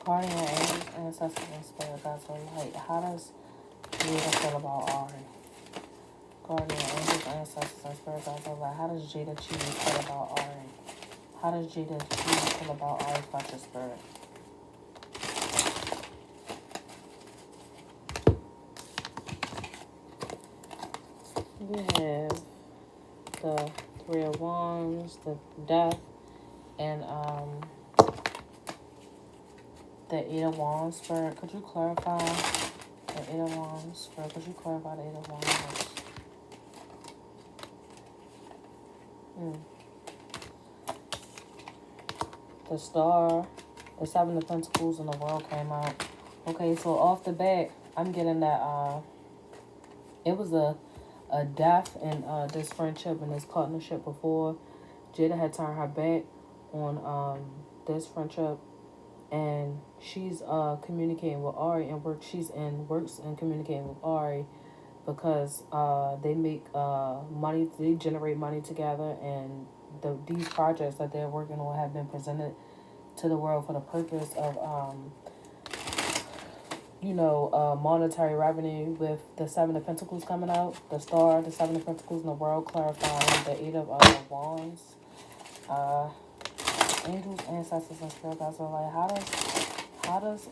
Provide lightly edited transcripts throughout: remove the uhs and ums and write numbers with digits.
Guardian angels, ancestors, and spirit guides are light. How does Jada feel about Ari? Guardian angels, ancestors, and spirit guides are light. How does Jada Cheaves feel about Ari? How does Jada Cheaves feel about Ari Fletcher spirit? We have the Three of Wands, the Death, and the Eight of Wands spirit. Could you clarify the Eight of Wands spirit? Could you clarify the Eight of Wands? The Star, the Seven of Pentacles, and the World came out. Okay, so off the bat, I'm getting that it was a death in this friendship and this partnership before. Jada had turned her back on this friendship, and she's communicating with Ari and works and communicating with Ari because they make money, they generate money together, and these projects that they're working on have been presented to the world for the purpose of monetary revenue, with the Seven of Pentacles coming out, the Star, the Seven of Pentacles, and the World clarifying, the Eight of Wands. Angels, ancestors, and spirit guides are like, how does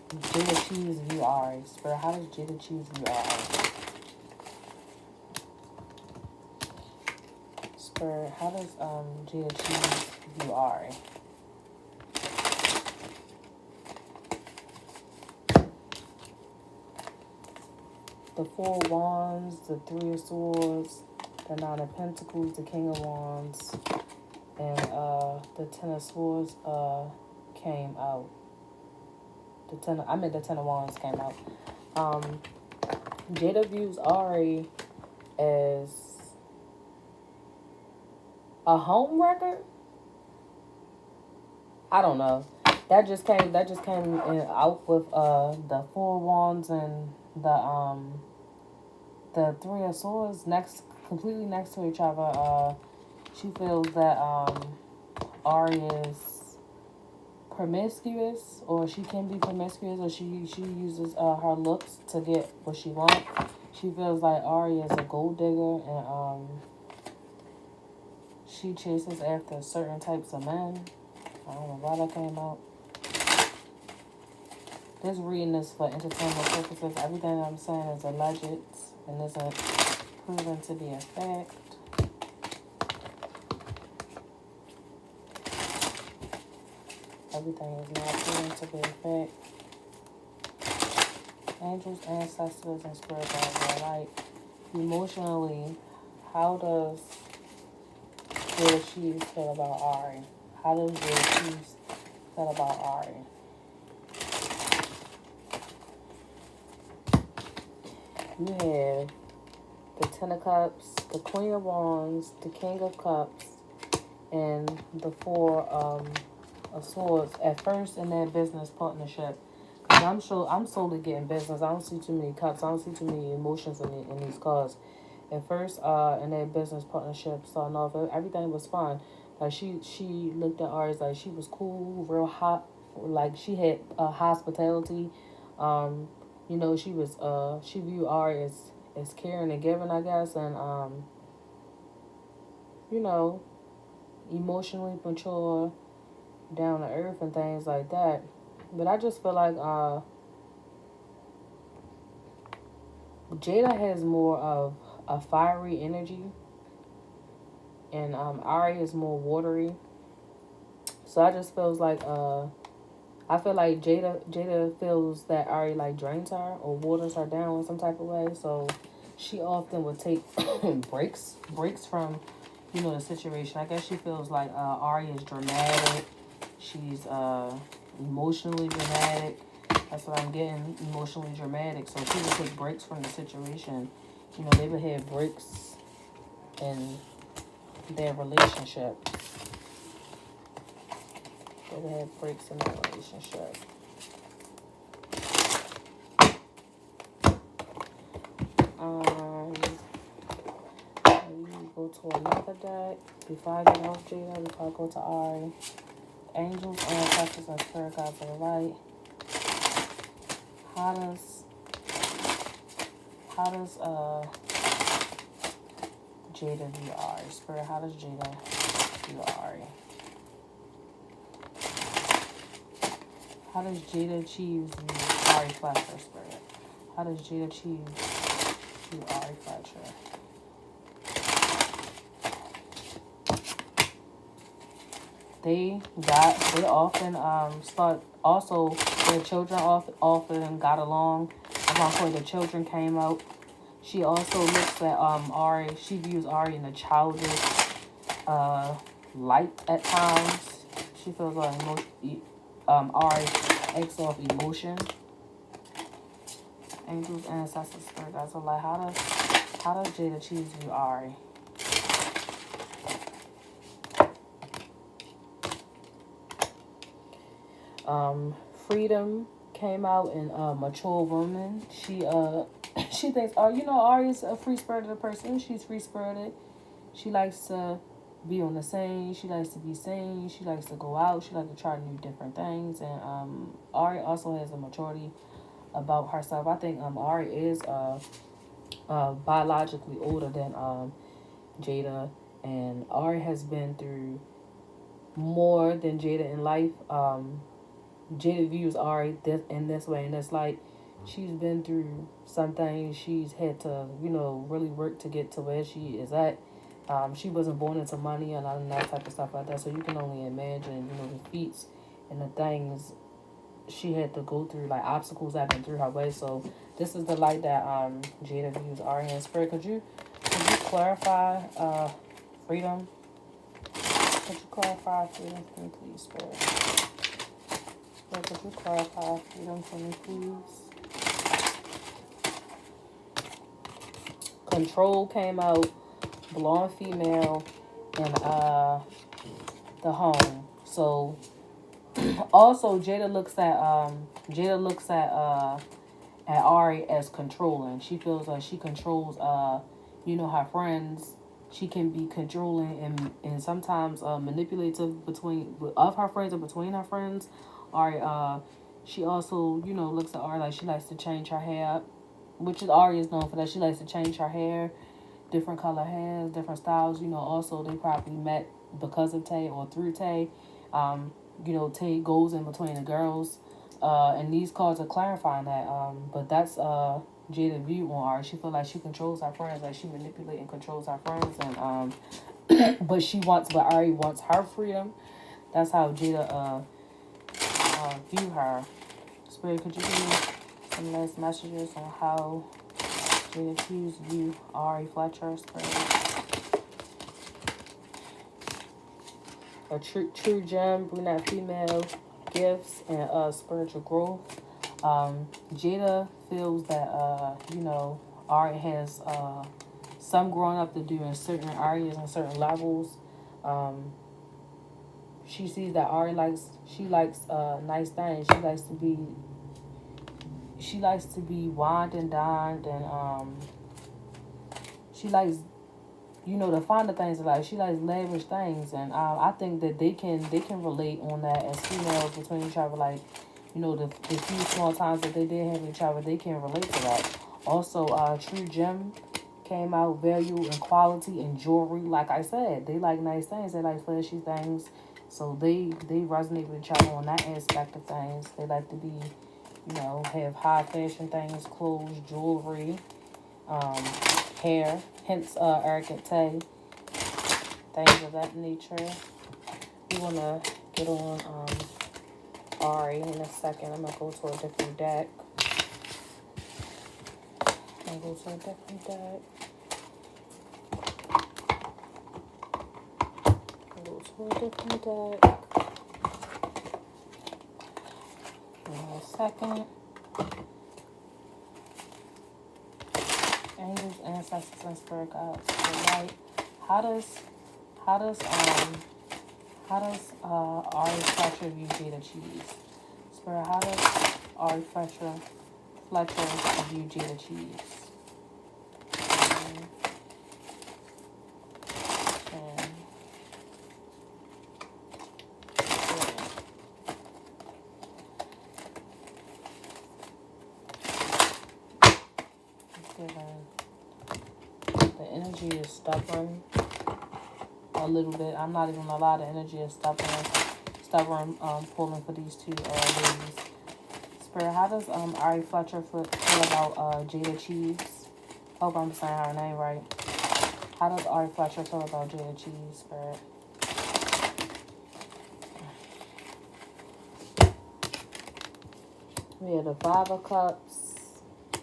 Jada Cheaves view Ari? Spirit, how does Jada Cheaves view Ari? Spirit, how does Jada Cheaves view Ari? The Four of Wands, the Three of Swords, the Nine of Pentacles, the King of Wands, and the Ten of Swords came out. The Ten of Wands came out. Jada views Ari as a home record. I don't know. That just came out with the Four of Wands and the Three of Swords completely next to each other. She feels that Ari is promiscuous, or she can be promiscuous, or she uses her looks to get what she wants. She feels like Ari is a gold digger, and she chases after certain types of men. I don't know why that came out. This reading is for entertainment purposes. Everything I'm saying is alleged and isn't proven to be a fact. Everything is not proven to be a fact. Angels, ancestors, and spirit guides are like, emotionally, how does Jada Cheaves feel about Ari? How does Jada Cheaves feel about Ari? You have the Ten of Cups, the Queen of Wands, the King of Cups, and the Four of Swords at first in their business partnership. Because I'm solely getting business. I don't see too many cups. I don't see too many emotions in these cards. At first, in their business partnership, starting off, everything was fine. Like she looked at Ari like she was cool, real hot. Like she had hospitality. She viewed Ari as caring and giving, I guess, and emotionally mature, down to earth, and things like that. But I just feel like Jada has more of a fiery energy, and Ari is more watery. So I just feels like I feel like Jada feels that Ari like drains her or waters her down in some type of way. So she often would take breaks from the situation. I guess she feels like Ari is dramatic. She's emotionally dramatic. That's what I'm getting, emotionally dramatic. So she would take breaks from the situation. They would have breaks in their relationship. They would have breaks in their relationship. Let me go to another deck before I get off Jada, before I go to Ari. Angels, ancestors, and spirit guides of the light. How does Jayda view Ari? Spirit, how does Jayda view Ari? How does Jayda Cheaves view Ari Fletcher, Spirit? How does Jayda Cheaves view Ari Fletcher? They often start, also their children often got along. At one point the children came out. She also looks at Ari, she views Ari in a childish light at times. She feels like Ari acts off emotion. Angels, ancestors, spirit guides are like, how does Jayda Cheaves view Ari? Freedom came out in mature woman. She she thinks, oh, you know, Ari's a free spirited person. She's free spirited. She likes to be on the scene. She likes to be seen. She likes to go out. She likes to try new different things. And Ari also has a maturity about herself. I think Ari is biologically older than Jayda, and Ari has been through more than Jayda in life. Jayda views Ari in this way, and it's like she's been through some things. She's had to, you know, really work to get to where she is at. She wasn't born into money and all that type of stuff like that, so you can only imagine, you know, the feats and the things she had to go through, like obstacles that have been through her way. So this is the light that Jayda views Ari in. Spirit, could you clarify freedom? Could you clarify freedom for me, please, Spirit? Spirit, could you clarify freedom for me, please? Control came out, blonde female, and the home. So also Jayda looks at Ari as controlling. She feels like she controls you know, her friends. She can be controlling and sometimes manipulative of her friends and between her friends. Ari she also, you know, looks at Ari like she likes to change her hair, which is Ari is known for that. She likes to change her hair, different color hairs, different styles. You know, also they probably met because of Tay or through Tay. You know, Tay goes in between the girls. And these cards are clarifying that. But that's Jayda's view on Ari. She feels like she controls her friends, like she manipulates and controls her friends, and but Ari wants her freedom. That's how Jayda view her. Spirit, could you give me some last messages on how Jayda Cheaves view Ari Fletcher? Spirit. A true gem, brunette female, gifts, and spiritual growth. Jayda feels that you know, Ari has some growing up to do in certain areas and certain levels. She sees that Ari likes nice things. She likes to be wined and dined, and she likes, you know, the finer things in life. She likes lavish things, and I think that they can relate on that as females between each other. Like, you know, the few small times that they did have each other, they can relate to that. Also, True Gem came out, value and quality and jewelry. Like I said, they like nice things. They like flashy things. So they resonate with each other on that aspect of things. They like to be, you know, have high fashion things, clothes, jewelry, hair. Hence, arrogant Tay. Things of that nature. We want to get on Ari in a second. I'm going to go to a different deck. I'm going to go to a different deck. Go to a different deck. Give me a second. Angels, ancestors, and spirit guides. Right. How does Ari Fletcher view Jayda Cheaves? Spirit, how does Ari Fletcher view Jayda Cheaves? The energy is stubborn a little bit. I'm not even gonna lie, the energy is stubborn, pulling for these two ladies. Spirit, how does Ari Fletcher feel about Jayda Cheaves? Hope I'm saying her name right. How does Ari Fletcher feel about Jayda Cheaves, Spirit? We had the Five of Cups.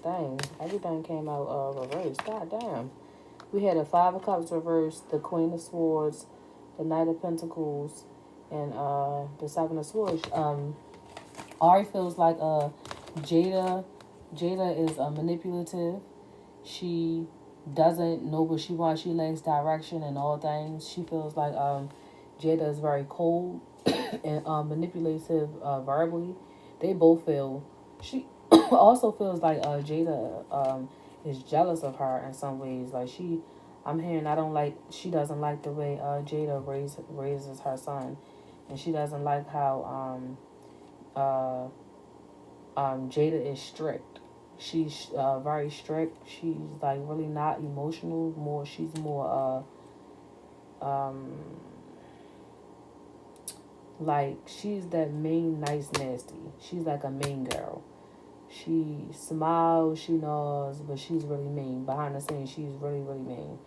Dang, everything came out reversed. God damn. We had the Five of Cups reversed, the Queen of Swords, the Knight of Pentacles, and the Seven of Swords. Ari feels like Jayda is manipulative. She doesn't know what she wants. She lacks direction in all things. She feels like Jayda is very cold and manipulative verbally. They both feel. She also feels like Jayda is jealous of her in some ways. Like I'm hearing she doesn't like the way Jayda raises her son, and she doesn't like how Jayda is strict. She's very strict. She's like really not emotional. She's more like she's that mean, nice, nasty. She's like a mean girl. She smiles, she nods, but she's really mean. Behind the scenes, she's really, really mean.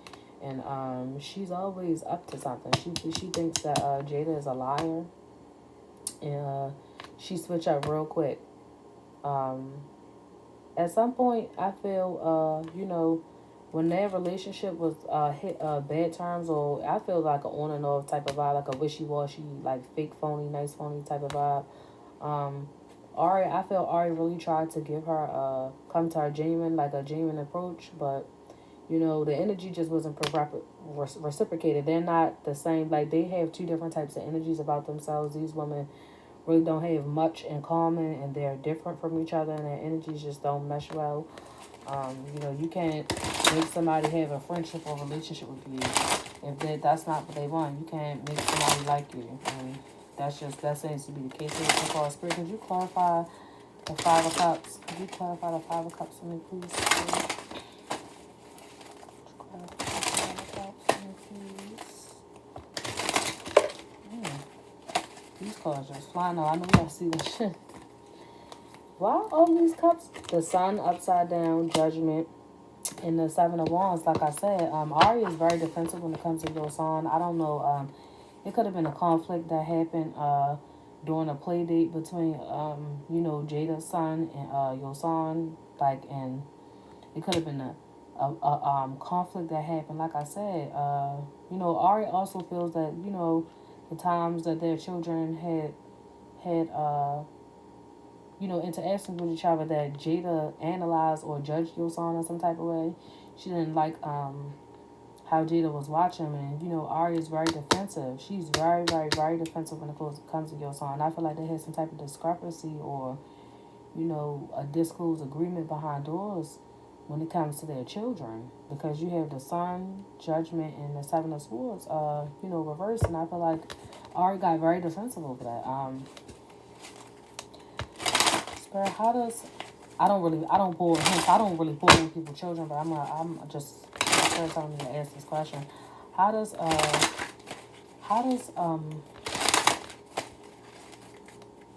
And she's always up to something. She thinks that Jayda is a liar. And she switch up real quick. At some point, I feel, when their relationship was hit bad terms, or I feel like an on and off type of vibe, like a wishy-washy, like fake phony, nice phony type of vibe. I feel Ari really tried to give her come to her genuine approach, but the energy just wasn't reciprocated. They're not the same. Like they have two different types of energies about themselves. These women really don't have much in common, and they're different from each other, and their energies just don't mesh well. You can't make somebody have a friendship or relationship with you if that's not what they want. You can't make somebody like you, and that seems to be the case here so far. Spirit, could you clarify the Five of Cups? Could you clarify the Five of Cups for me, please? Spirit? These cards just flying out. I know y'all see this shit. Why all these cups? The Sun upside down, Judgment, and the Seven of Wands. Like I said, Ari is very defensive when it comes to your sign. I don't know. It could have been a conflict that happened during a play date between Jada's son and your son. And it could have been a conflict that happened. Like I said, Ari also feels that the times that their children had interactions with each other, that Jayda analyzed or judged your son in some type of way. She didn't like how Jayda was watching, and Ari is very defensive. She's very, very, very defensive when it comes to your son. I feel like they had some type of discrepancy or a disclosed agreement behind doors when it comes to their children, because you have the Sun, Judgment, and the Seven of Swords reversed, and I feel like Ari got very defensive over that. Spirit, how does I don't pull hints. I don't really pull in people's children, but I'm just telling me to ask this question. How does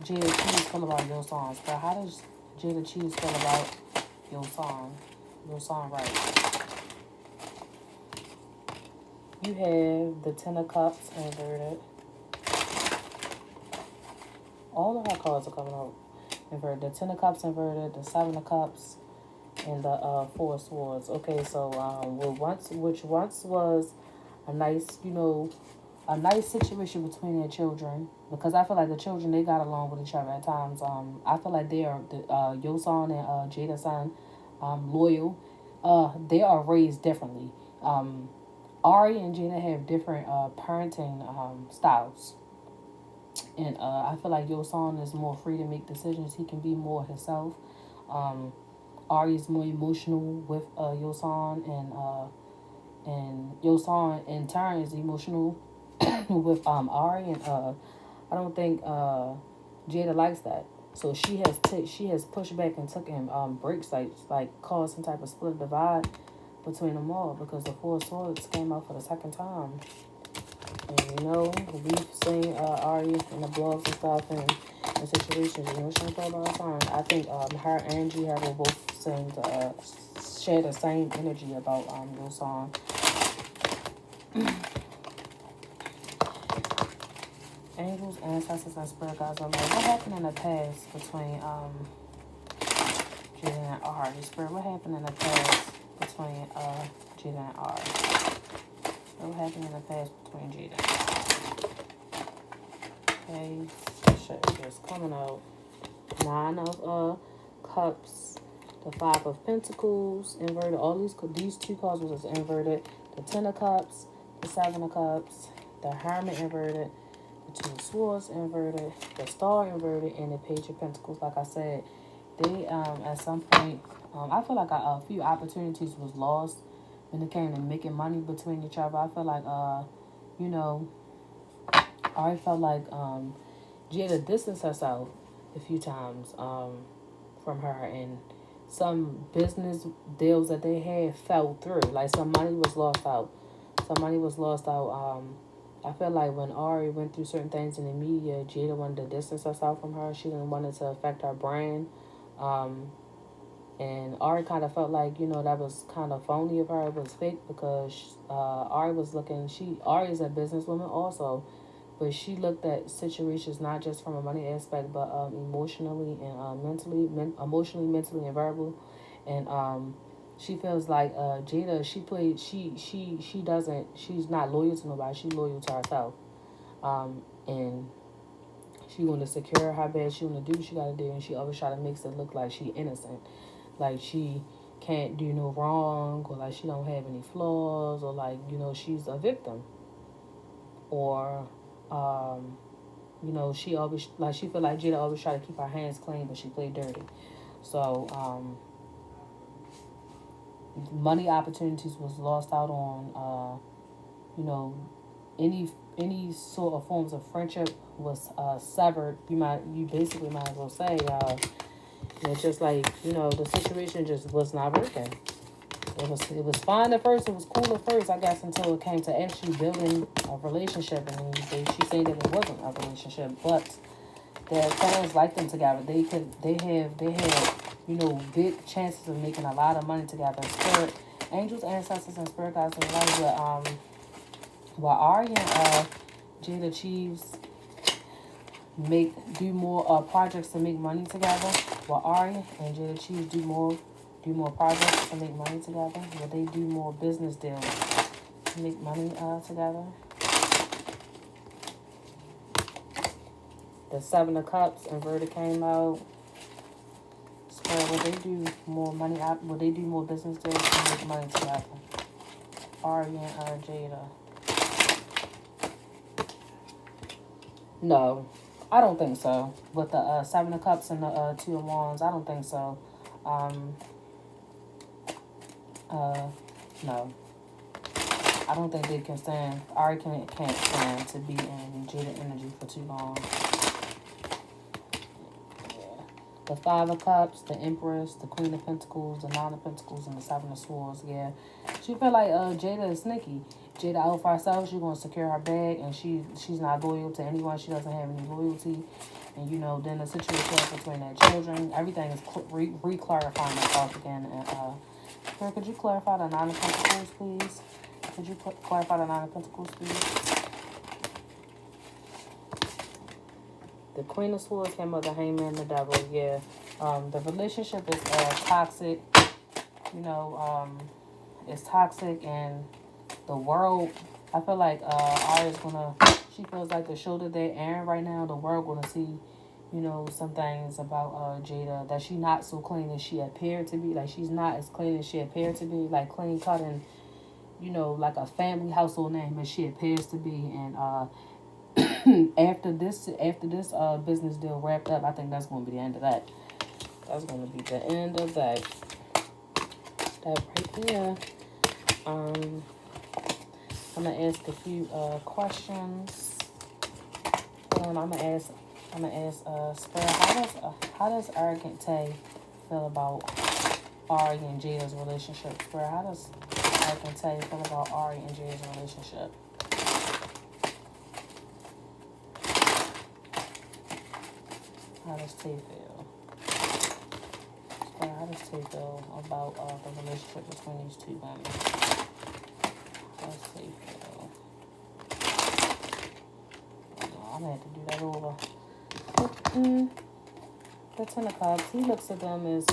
Jayda Cheaves feel about your songs? But how does Jayda Cheaves feel about your song? Your song, right? You have the Ten of Cups inverted. All of our cards are coming out inverted. The Ten of Cups inverted, the Seven of Cups, and the Four of Swords. Okay, so which once was a nice, a nice situation between their children, because I feel like the children, they got along with each other at times. I feel like they are Yoson and Jada's son, loyal. They are raised differently. Ari and Jayda have different parenting styles. And I feel like Yoson is more free to make decisions. He can be more himself. Ari is more emotional with Yoson, and Yoson in turn is emotional with Ari, and I don't think Jayda likes that. So she has pushed back and took in breaks, like caused some type of split divide between them all, because the Four of Swords came out for the second time. And we've seen Ari in the blogs and stuff, and situations. She don't talk all the time. I think her and G have both seem to share the same energy about your song. Angels, ancestors, and spirit guides are like, what happened in the past between Jayda and Ari? Spirit, what happened in the past between Jayda and Ari? What happened in the past between Jayda and Ari? Okay, shit is just coming out. 9 of Cups, the 5 of Pentacles, inverted. All these 2 cards was inverted. The 10 of Cups, the 7 of Cups, the Hermit inverted, the 2 of Swords inverted, the Star inverted, and the Page of Pentacles. Like I said, they at some point, I feel like a few opportunities was lost when it came to making money between each other. I feel like I felt like Jayda distanced herself a few times from her, and some business deals that they had fell through. Like some money was lost out. I feel like when Ari went through certain things in the media, Jayda wanted to distance herself from her. She didn't want it to affect her brand. And Ari kind of felt like, that was kind of phony of her. It was fake because Ari was looking, Ari is a businesswoman also, but she looked at situations not just from a money aspect, but emotionally and emotionally, mentally, and verbal. And she feels like Jayda, she's not loyal to nobody. She's loyal to herself. And she want to secure her bed. She want to do what she got to do, and she always try to make it look like she innocent, like she can't do no wrong, or like she don't have any flaws, or like she's a victim, or she always she feel like Jayda always try to keep her hands clean, but she play dirty. So money opportunities was lost out on. Any sort of forms of friendship was severed. You basically might as well say it's just like the situation just was not working. It was fine at first. It was cool at first, I guess, until it came to actually building a relationship. And she said that it wasn't a relationship, but their parents liked them together. They had big chances of making a lot of money together. Spirit, angels, ancestors, and spirit guides in life. While Ari and Jayda Cheaves do more projects to make money together, while Ari and Jayda Cheaves do more projects to make money together, where they do more business deals to make money together. The 7 of Cups inverted came out. Spirit, will they do more money? Will they do more business deals to make money together? Ari and Jayda. No, I don't think so. With the 7 of Cups and the 2 of Wands, I don't think so. No. I don't think they can stand. Ari can't stand to be in Jayda energy for too long. Yeah. The 5 of Cups, the Empress, the Queen of Pentacles, the 9 of Pentacles, and the 7 of Swords. Yeah. She feel like Jayda is sneaky. Jayda out for herself. She's going to secure her bag, and she's not loyal to anyone. She doesn't have any loyalty. And, then the situation between their children, everything is re-clarifying itself again. And, Claire, could you clarify the 9 of Pentacles, please? Could you clarify the 9 of Pentacles, please? The Queen of Swords came up, the Hangman, the Devil. Yeah. The relationship is toxic. It's toxic, and the world, I feel like Ari's she feels like the shoulder they're airing right now, the world gonna see, some things about Jayda, that she's not so clean as she appeared to be. Like, she's not as clean as she appeared to be, like clean cut and, like a family household name as she appears to be. And after this business deal wrapped up, I think that's gonna be the end of that. That's gonna be the end of that. That right there. I'm gonna ask a few questions. I'm gonna ask I'm gonna ask Spirit, how does Arrogant Tay feel about Ari and Jada's relationship? Spirit, how does Arrogant Tay feel about Ari and Jada's relationship? How does Tay feel? Spirit, how does Tay feel about the relationship between these two women? How does Tay feel? I'm gonna have to do that over. The Ten of Cups. He looks at them as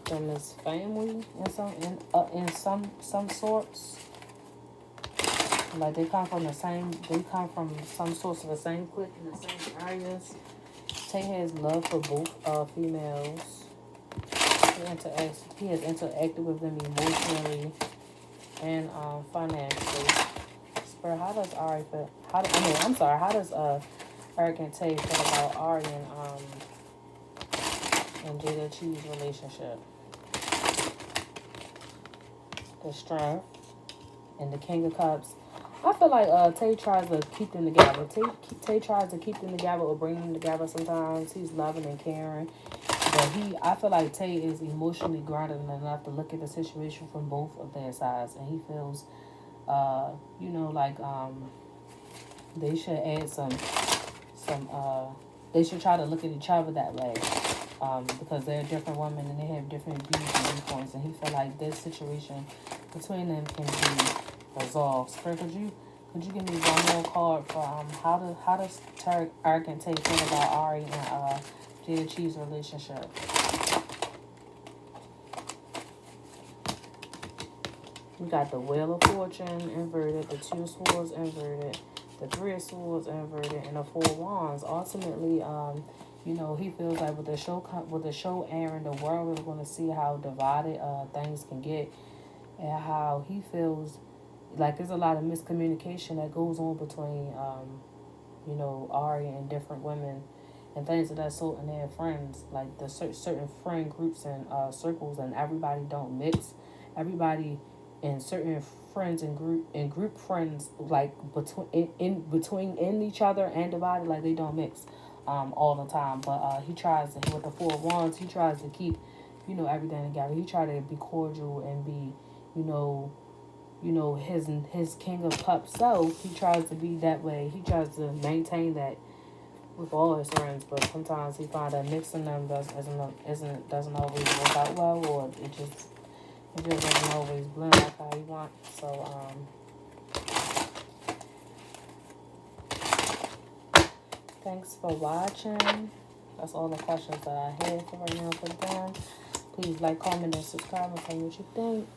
them as family in some sorts. Like they come from some sorts of the same clique in the same areas. Tay has love for both females. He has interacted with them emotionally and financially. Spirit, how does Ari feel? How does Arrogant Tay feel about Ari and Jayda Cheaves' relationship? The Strength and the King of Cups. I feel like Tay tries to keep them together. Tay tries to keep them together or bring them together sometimes. He's loving and caring. But I feel like Tay is emotionally grounded enough to look at the situation from both of their sides. And he feels, they should add they should try to look at each other that way. Because they're different women and they have different views and viewpoints. And he feel like this situation between them can be resolved. Spirit, could you give me one more card for how does Arrogant Tay feel about Ari and Jayda Cheaves' relationship? We got the Wheel of Fortune inverted, the Two of Swords inverted, the Three of Swords inverted, and the Four of Wands. Ultimately, he feels like with the show airing, the world is going to see how divided things can get, and how he feels like there's a lot of miscommunication that goes on between, Ari and different women and things of that sort and their friends, like the certain friend groups and circles, and everybody don't mix. Everybody and certain friends and group friends like between each other and divided, like they don't mix all the time. But he tries to, with the Four of Wands, he tries to keep everything together. He tries to be cordial and be his King of Cups self. He tries to be that way. He tries to maintain that with all his friends, but sometimes he finds that mixing them doesn't always work out well, or it just doesn't always blend like how you want. So thanks for watching. That's all the questions that I had for right now for them. Please like, comment, and subscribe and tell me what you think.